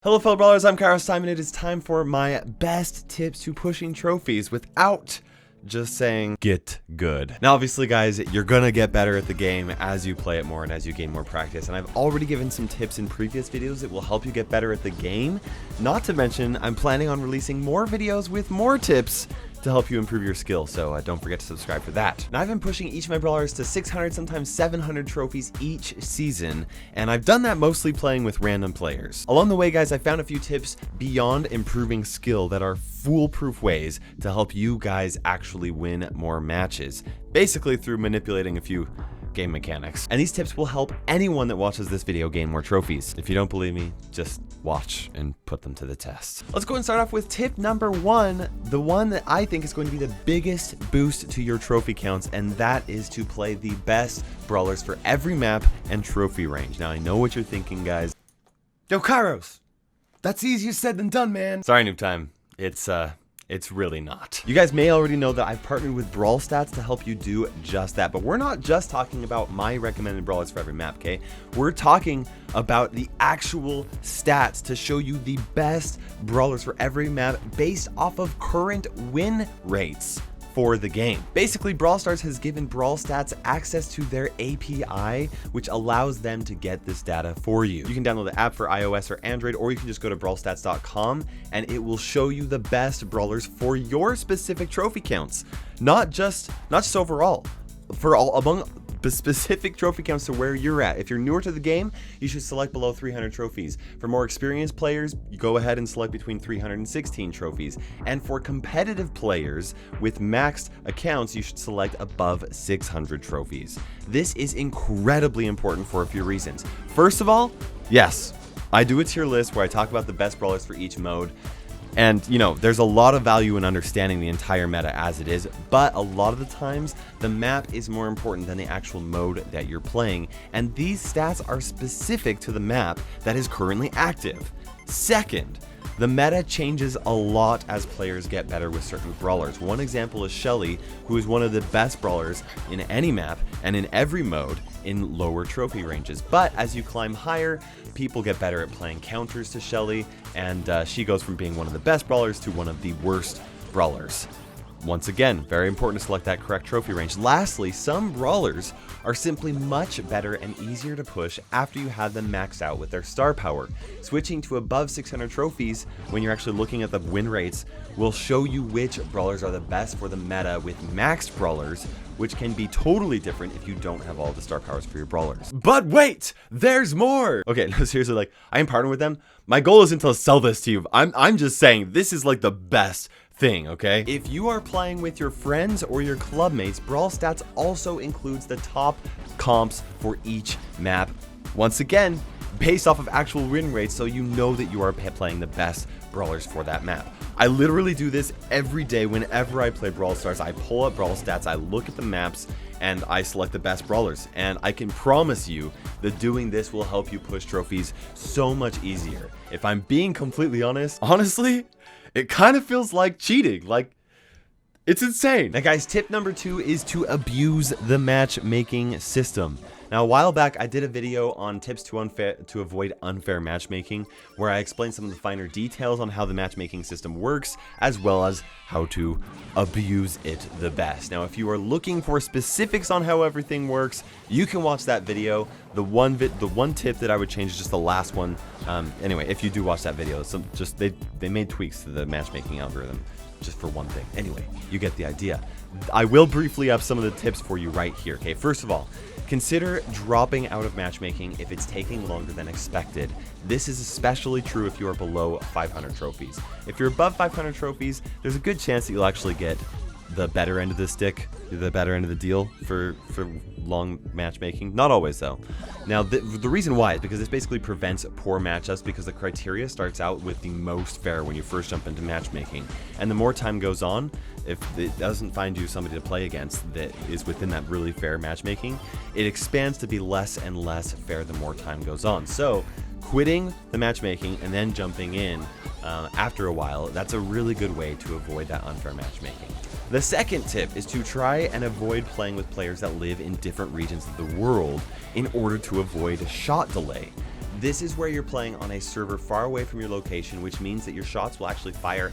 Hello fellow brawlers, I'm KairosTime and it is time for my best tips to pushing trophies without just saying get good. Now obviously guys, you're gonna get better at the game as you play it more and as you gain more practice, and I've already given some tips in previous videos that will help you get better at the game. Not to mention, I'm planning on releasing more videos with more tips to help you improve your skill, so don't forget to subscribe for that. Now I've been pushing each of my brawlers to 600, sometimes 700 trophies each season, and I've done that mostly playing with random players. Along the way guys, I found a few tips beyond improving skill that are foolproof ways to help you guys actually win more matches, basically through manipulating a few game mechanics. And these tips will help anyone that watches this video gain more trophies. If you don't believe me, just watch and put them to the test. Let's go and start off with tip number one, the one that I think is going to be the biggest boost to your trophy counts, and that is to play the best brawlers for every map and trophy range. Now I know what you're thinking guys. Yo Kairos, that's easier said than done, man. Sorry noob time, it's really not. You guys may already know that I've partnered with Brawl Stats to help you do just that, but we're not just talking about my recommended brawlers for every map, okay? We're talking about the actual stats to show you the best brawlers for every map based off of current win rates for the game. Basically, Brawl Stars has given Brawl Stats access to their API, which allows them to get this data for you. You can download the app for iOS or Android, or you can just go to brawlstats.com and it will show you the best brawlers for your specific trophy counts. Not just overall, for all among specific trophy counts to where you're at. If you're newer to the game, you should select below 300 trophies. For more experienced players, you go ahead and select between 316 trophies. And for competitive players with maxed accounts, you should select above 600 trophies. This is incredibly important for a few reasons. First of all, yes, I do a tier list where I talk about the best brawlers for each mode. And you know, there's a lot of value in understanding the entire meta as it is, but a lot of the times the map is more important than the actual mode that you're playing, and these stats are specific to the map that is currently active. Second, the meta changes a lot as players get better with certain brawlers. One example is Shelly, who is one of the best brawlers in any map and in every mode in lower trophy ranges. But as you climb higher, people get better at playing counters to Shelly, and she goes from being one of the best brawlers to one of the worst brawlers. Once again, very important to select that correct trophy range. Lastly, some brawlers are simply much better and easier to push after you have them maxed out with their star power. Switching to above 600 trophies when you're actually looking at the win rates will show you which brawlers are the best for the meta with maxed brawlers, which can be totally different if you don't have all the star powers for your brawlers. But wait, there's more. Okay, no, seriously, like, I am partnering with them. My goal isn't to sell this to you. I'm just saying this is like the best thing, okay? If you are playing with your friends or your clubmates, Brawl Stats also includes the top comps for each map. Once again, based off of actual win rates, so you know that you are playing the best brawlers for that map. I literally do this every day whenever I play Brawl Stars. I pull up Brawl Stats, I look at the maps, and I select the best brawlers. And I can promise you that doing this will help you push trophies so much easier. If I'm being completely honest, honestly, it kind of feels like cheating. Like, it's insane. Now guys, tip number two is to abuse the matchmaking system. Now a while back, I did a video on tips to avoid unfair matchmaking, where I explained some of the finer details on how the matchmaking system works, as well as how to abuse it the best. Now if you are looking for specifics on how everything works, you can watch that video. The one tip that I would change is just the last one. Anyway, if you do watch that video, they made tweaks to the matchmaking algorithm just for one thing. Anyway, you get the idea. I will briefly have some of the tips for you right here. Okay, first of all, consider dropping out of matchmaking if it's taking longer than expected. This is especially true if you are below 500 trophies. If you're above 500 trophies, there's a good chance that you'll actually get the better end of the stick, the better end of the deal for long matchmaking. Not always though. Now the reason why is because this basically prevents poor matchups, because the criteria starts out with the most fair when you first jump into matchmaking, and the more time goes on, if it doesn't find you somebody to play against that is within that really fair matchmaking, it expands to be less and less fair the more time goes on. So quitting the matchmaking and then jumping in after a while, that's a really good way to avoid that unfair matchmaking. The second tip is to try and avoid playing with players that live in different regions of the world in order to avoid shot delay. This is where you're playing on a server far away from your location, which means that your shots will actually fire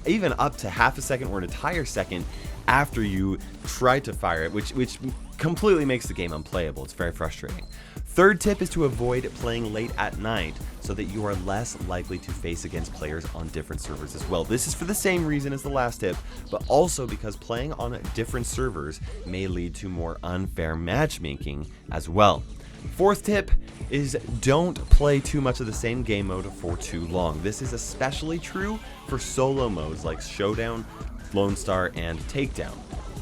even up to half a second or an entire second after you try to fire it, which completely makes the game unplayable. It's very frustrating. Third tip is to avoid playing late at night so that you are less likely to face against players on different servers as well. This is for the same reason as the last tip, but also because playing on different servers may lead to more unfair matchmaking as well. Fourth tip is don't play too much of the same game mode for too long. This is especially true for solo modes like Showdown, Lone Star, and Takedown.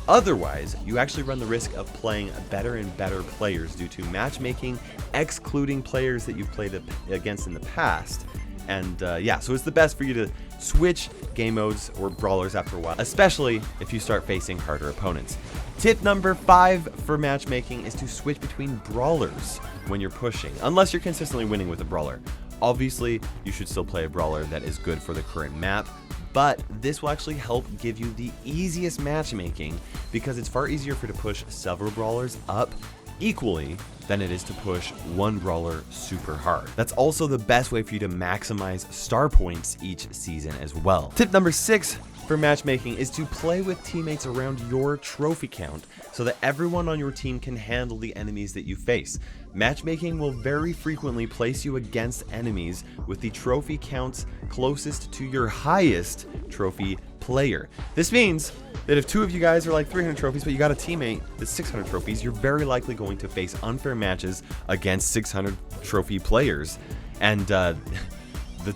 Otherwise, you actually run the risk of playing better and better players due to matchmaking, excluding players that you've played against in the past. And yeah, so it's the best for you to switch game modes or brawlers after a while, especially if you start facing harder opponents. Tip number 5 for matchmaking is to switch between brawlers when you're pushing, unless you're consistently winning with a brawler. Obviously, you should still play a brawler that is good for the current map, but this will actually help give you the easiest matchmaking because it's far easier for you to push several brawlers up equally than it is to push one brawler super hard. That's also the best way for you to maximize star points each season as well. Tip number 6 for matchmaking is to play with teammates around your trophy count so that everyone on your team can handle the enemies that you face. Matchmaking will very frequently place you against enemies with the trophy counts closest to your highest trophy player. This means that if 2 of you guys are like 300 trophies, but you got a teammate that's 600 trophies, you're very likely going to face unfair matches against 600 trophy players. And the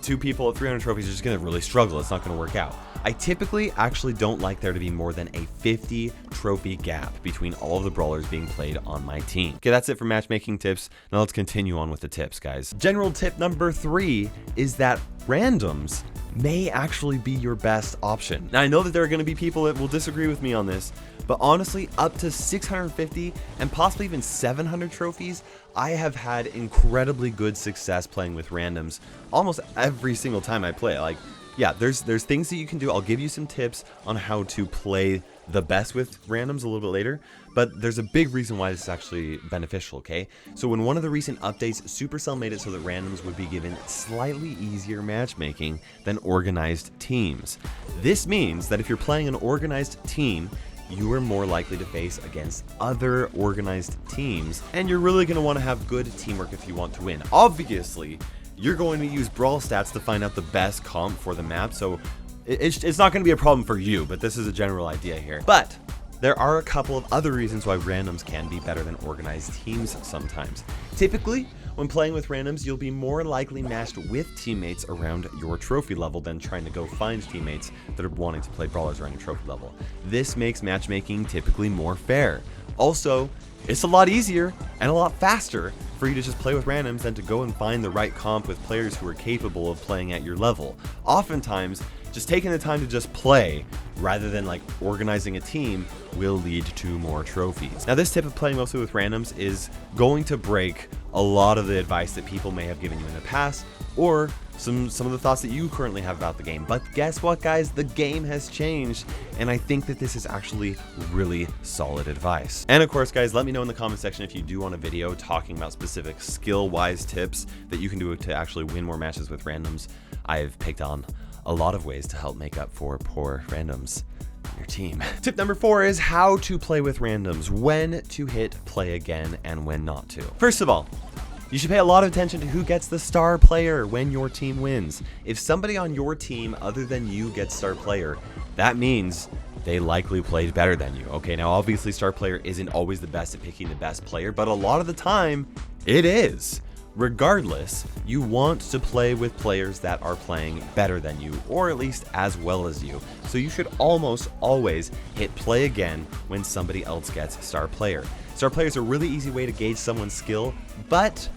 2 people at 300 trophies are just going to really struggle. It's not going to work out. I typically actually don't like there to be more than a 50 trophy gap between all of the brawlers being played on my team. Okay, that's it for matchmaking tips. Now let's continue on with the tips, guys. General tip number 3 is that randoms may actually be your best option. Now I know that there are going to be people that will disagree with me on this, but honestly, up to 650 and possibly even 700 trophies, I have had incredibly good success playing with randoms almost every single time I play. Like, yeah, there's things that you can do. I'll give you some tips on how to play the best with randoms a little bit later, but there's a big reason why this is actually beneficial, okay? So in one of the recent updates, Supercell made it so that randoms would be given slightly easier matchmaking than organized teams. This means that if you're playing an organized team, you are more likely to face against other organized teams, and you're really going to want to have good teamwork if you want to win. Obviously, you're going to use Brawl stats to find out the best comp for the map, so it's not going to be a problem for you, but this is a general idea here. But there are a couple of other reasons why randoms can be better than organized teams sometimes. Typically, when playing with randoms, you'll be more likely matched with teammates around your trophy level than trying to go find teammates that are wanting to play brawlers around your trophy level. This makes matchmaking typically more fair. Also, it's a lot easier and a lot faster for you to just play with randoms than to go and find the right comp with players who are capable of playing at your level. Oftentimes, just taking the time to just play rather than like organizing a team will lead to more trophies. Now, this tip of playing mostly with randoms is going to break a lot of the advice that people may have given you in the past, or some of the thoughts that you currently have about the game. But guess what, guys? The game has changed, and I think that this is actually really solid advice. And of course, guys, let me know in the comment section if you do want a video talking about specific skill-wise tips that you can do to actually win more matches with randoms. I've picked on a lot of ways to help make up for poor randoms on your team. Tip number 4 is how to play with randoms, when to hit play again and when not to. First of all, you should pay a lot of attention to who gets the star player when your team wins. If somebody on your team other than you gets star player, that means they likely played better than you. Okay, now obviously star player isn't always the best at picking the best player, but a lot of the time it is. Regardless, you want to play with players that are playing better than you, or at least as well as you. So you should almost always hit play again when somebody else gets star player. Star player is a really easy way to gauge someone's skill, but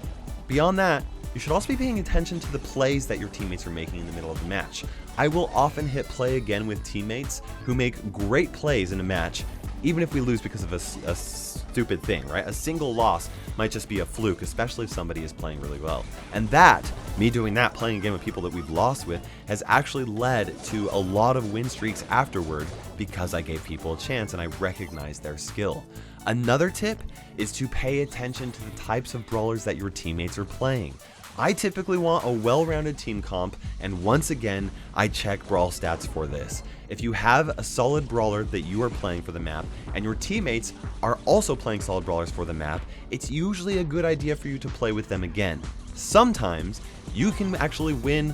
beyond that, you should also be paying attention to the plays that your teammates are making in the middle of the match. I will often hit play again with teammates who make great plays in a match, even if we lose because of a stupid thing, right? A single loss might just be a fluke, especially if somebody is playing really well. And that, me doing that, playing a game with people that we've lost with, has actually led to a lot of win streaks afterward because I gave people a chance and I recognized their skill. Another tip is to pay attention to the types of brawlers that your teammates are playing. I typically want a well-rounded team comp, and once again, I check Brawl stats for this. If you have a solid brawler that you are playing for the map, and your teammates are also playing solid brawlers for the map, it's usually a good idea for you to play with them again. Sometimes, you can actually win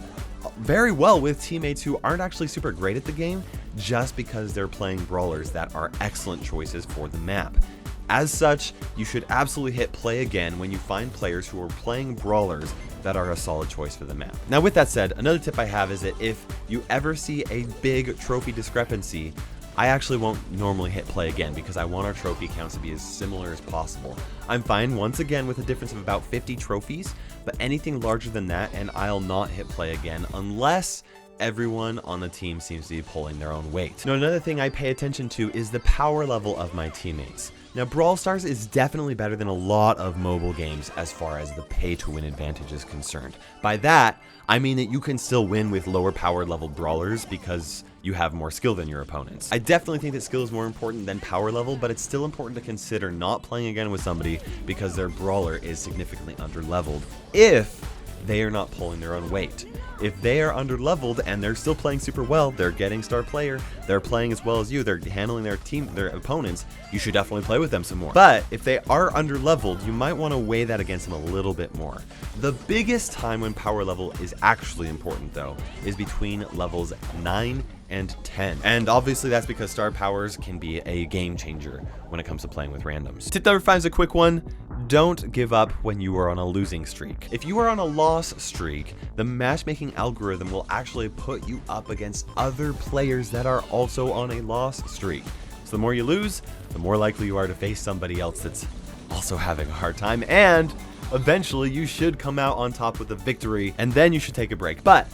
very well with teammates who aren't actually super great at the game, just because they're playing brawlers that are excellent choices for the map. As such, you should absolutely hit play again when you find players who are playing brawlers that are a solid choice for the map. Now with that said, another tip I have is that if you ever see a big trophy discrepancy, I actually won't normally hit play again because I want our trophy counts to be as similar as possible. I'm fine once again with a difference of about 50 trophies, but anything larger than that and I'll not hit play again unless everyone on the team seems to be pulling their own weight. Now another thing I pay attention to is the power level of my teammates. Now Brawl Stars is definitely better than a lot of mobile games as far as the pay to win advantage is concerned. By that, I mean that you can still win with lower power level brawlers because you have more skill than your opponents. I definitely think that skill is more important than power level, but it's still important to consider not playing again with somebody because their brawler is significantly underleveled if they are not pulling their own weight. If they are underleveled and they're still playing super well, they're getting star player, they're playing as well as you, they're handling their opponents, you should definitely play with them some more. But if they are underleveled, you might want to weigh that against them a little bit more. The biggest time when power level is actually important though is between levels 9 and 10. And obviously that's because star powers can be a game changer when it comes to playing with randoms. Tip number 5 is a quick one. Don't give up when you are on a losing streak. If you are on a loss streak, the matchmaking algorithm will actually put you up against other players that are also on a loss streak. So the more you lose, the more likely you are to face somebody else that's also having a hard time, and eventually you should come out on top with a victory, and then you should take a break. But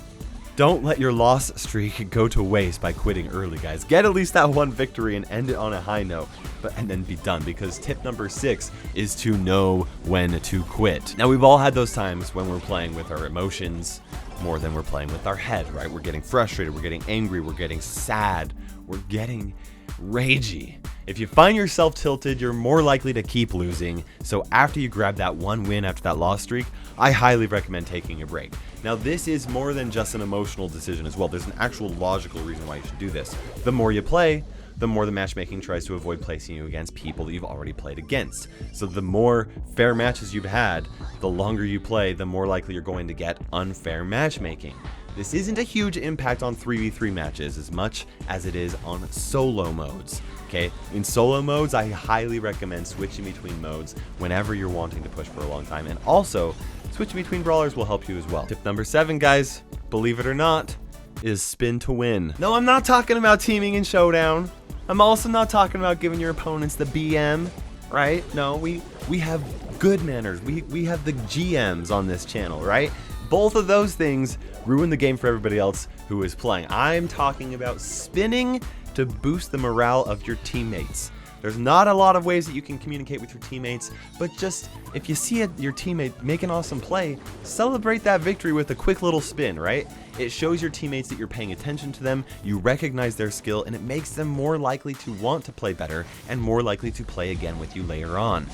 don't let your loss streak go to waste by quitting early, guys. Get at least that one victory and end it on a high note, and then be done, because tip number 6 is to know when to quit. Now, we've all had those times when we're playing with our emotions more than we're playing with our head, right? We're getting frustrated, we're getting angry, we're getting sad, we're getting ragey. If you find yourself tilted, you're more likely to keep losing. So after you grab that one win after that loss streak, I highly recommend taking a break. Now this is more than just an emotional decision as well. There's an actual logical reason why you should do this. The more you play, the more the matchmaking tries to avoid placing you against people that you've already played against. So the more fair matches you've had, the longer you play, the more likely you're going to get unfair matchmaking. This isn't a huge impact on 3v3 matches as much as it is on solo modes. Okay, in solo modes, I highly recommend switching between modes whenever you're wanting to push for a long time, and also switching between brawlers will help you as well. Tip number 7, guys, believe it or not, is spin to win. No, I'm not talking about teaming in Showdown. I'm also not talking about giving your opponents the BM, right? No, we have good manners. We have the GMs on this channel, right? Both of those things ruin the game for everybody else who is playing. I'm talking about spinning to boost the morale of your teammates. There's not a lot of ways that you can communicate with your teammates, but just if you see your teammate make an awesome play, celebrate that victory with a quick little spin, right? It shows your teammates that you're paying attention to them, you recognize their skill, and it makes them more likely to want to play better and more likely to play again with you later on.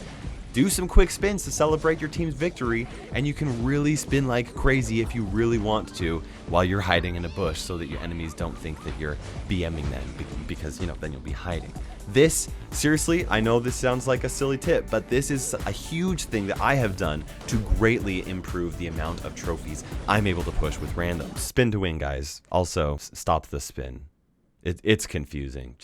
Do some quick spins to celebrate your team's victory, and you can really spin like crazy if you really want to while you're hiding in a bush so that your enemies don't think that you're BMing them, because, you know, then you'll be hiding. This, seriously, I know this sounds like a silly tip, but this is a huge thing that I have done to greatly improve the amount of trophies I'm able to push with randoms. Spin to win, guys. Also, stop the spin. It's confusing.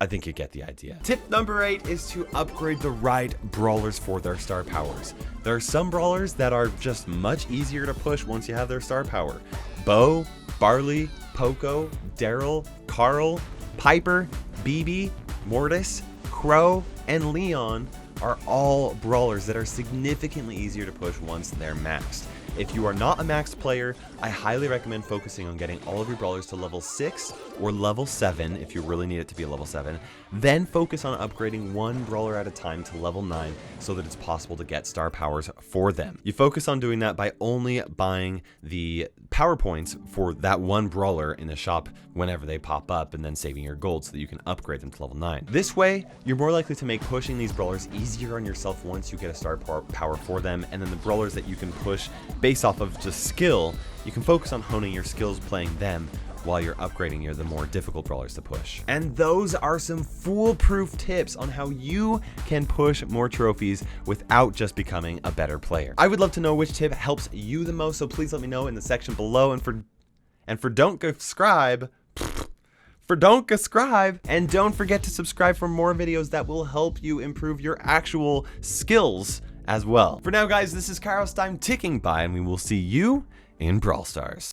I think you get the idea. Tip number 8 is to upgrade the right brawlers for their star powers. There are some brawlers that are just much easier to push once you have their star power. Bo, Barley, Poco, Daryl, Carl, Piper, BB, Mortis, Crow, and Leon are all brawlers that are significantly easier to push once they're maxed. If you are not a maxed player, I highly recommend focusing on getting all of your brawlers to level 6 or level 7 if you really need it to be a level 7 Then focus on upgrading one brawler at a time to level 9 so that it's possible to get star powers for them. You focus on doing that by only buying the power points for that one brawler in the shop whenever they pop up, and then saving your gold so that you can upgrade them to level 9. This way, you're more likely to make pushing these brawlers easier on yourself once you get a star power for them, and then the brawlers that you can push based off of just skill, you can focus on honing your skills playing them while you're upgrading the more difficult brawlers to push. And those are some foolproof tips on how you can push more trophies without just becoming a better player. I would love to know which tip helps you the most, so please let me know in the section below. And for don't subscribe, and don't forget to subscribe for more videos that will help you improve your actual skills as well. For now, guys, this is KairosTime ticking by, and we will see you in Brawl Stars.